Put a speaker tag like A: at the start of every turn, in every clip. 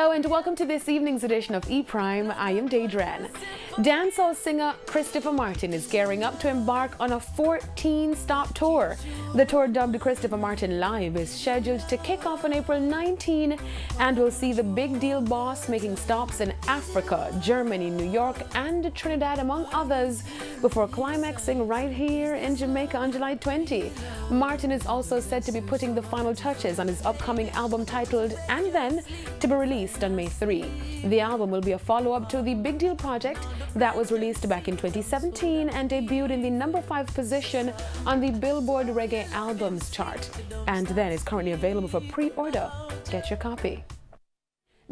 A: Hello and welcome to this evening's edition of E-Prime. I am Daedran. Dancehall singer Christopher Martin is gearing up to embark on a 14-stop tour. The tour, dubbed Christopher Martin Live, is scheduled to kick off on April 19 and will see the big deal boss making stops in Africa, Germany, New York and Trinidad, among others, before climaxing right here in Jamaica on July 20. Martin is also said to be putting the final touches on his upcoming album titled And Then, to be released on May 3. The album will be a follow-up to the Big Deal project that was released back in 2017 and debuted in the number 5 position on the Billboard Reggae Albums chart. And Then is currently available for pre-order. Get your copy.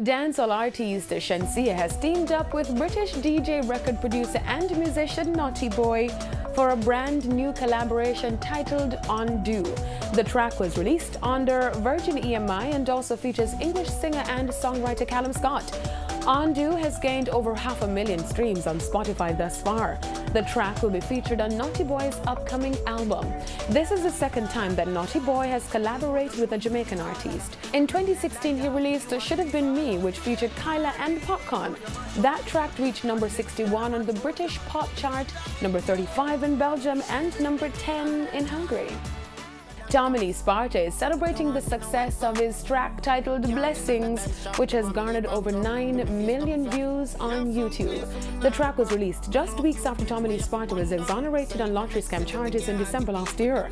A: Dancehall artist Shenseea has teamed up with British DJ, record producer and musician Naughty Boy for a brand new collaboration titled Undo. The track was released under Virgin EMI and also features English singer and songwriter Callum Scott. Undo has gained over 500,000 streams on Spotify thus far. The track will be featured on Naughty Boy's upcoming album. This is the second time that Naughty Boy has collaborated with a Jamaican artist. In 2016, he released Should Have Been Me, which featured Kyla and Popcorn. That track reached number 61 on the British pop chart, number 35 in Belgium, and number 10 in Hungary. Tommy Sparta is celebrating the success of his track titled Blessings, which has garnered over 9 million views on YouTube. The track was released just weeks after Tommy Sparta was exonerated on lottery scam charges in December last year.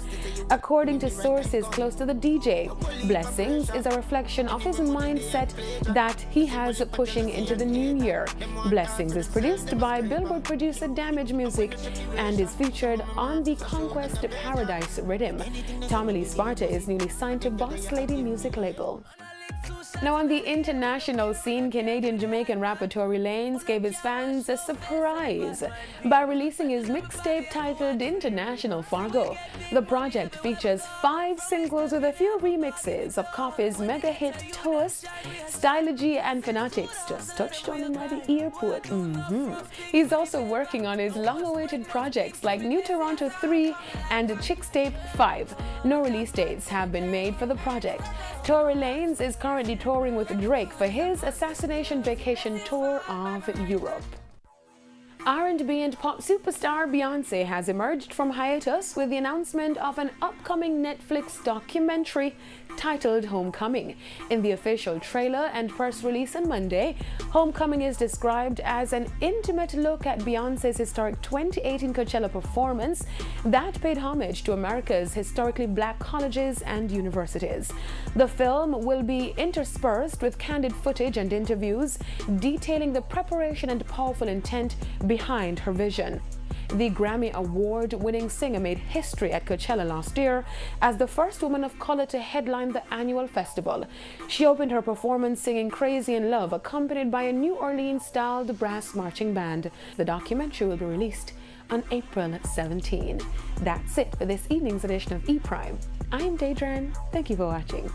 A: According to sources close to the DJ, Blessings is a reflection of his mindset that he has pushing into the new year. Blessings is produced by Billboard producer Damage Music and is featured on the Conquest Paradise rhythm. Tommy Sparta is newly signed to Boss Lady music label. Now, on the international scene, Canadian-Jamaican rapper Tory Lanez gave his fans a surprise by releasing his mixtape titled International Fargo. The project features 5 singles with a few remixes of Coffee's mega hit Toast, Stylogy and Fanatics just touched on him at the airport. He's also working on his long-awaited projects like New Toronto 3 and Chixtape 5. No release dates have been made for the project. Tory Lanez is currently touring with Drake for his Assassination Vacation tour of Europe. R&B and pop superstar Beyonce has emerged from hiatus with the announcement of an upcoming Netflix documentary titled Homecoming. In the official trailer and press release on Monday, Homecoming is described as an intimate look at Beyonce's historic 2018 Coachella performance that paid homage to America's historically black colleges and universities. The film will be interspersed with candid footage and interviews detailing the preparation and powerful intent behind her vision. The Grammy Award-winning singer made history at Coachella last year as the first woman of color to headline the annual festival. She opened her performance singing Crazy in Love, accompanied by a New Orleans-styled brass marching band. The documentary will be released on April 17. That's it for this evening's edition of E-Prime. I'm Daedran. Thank you for watching.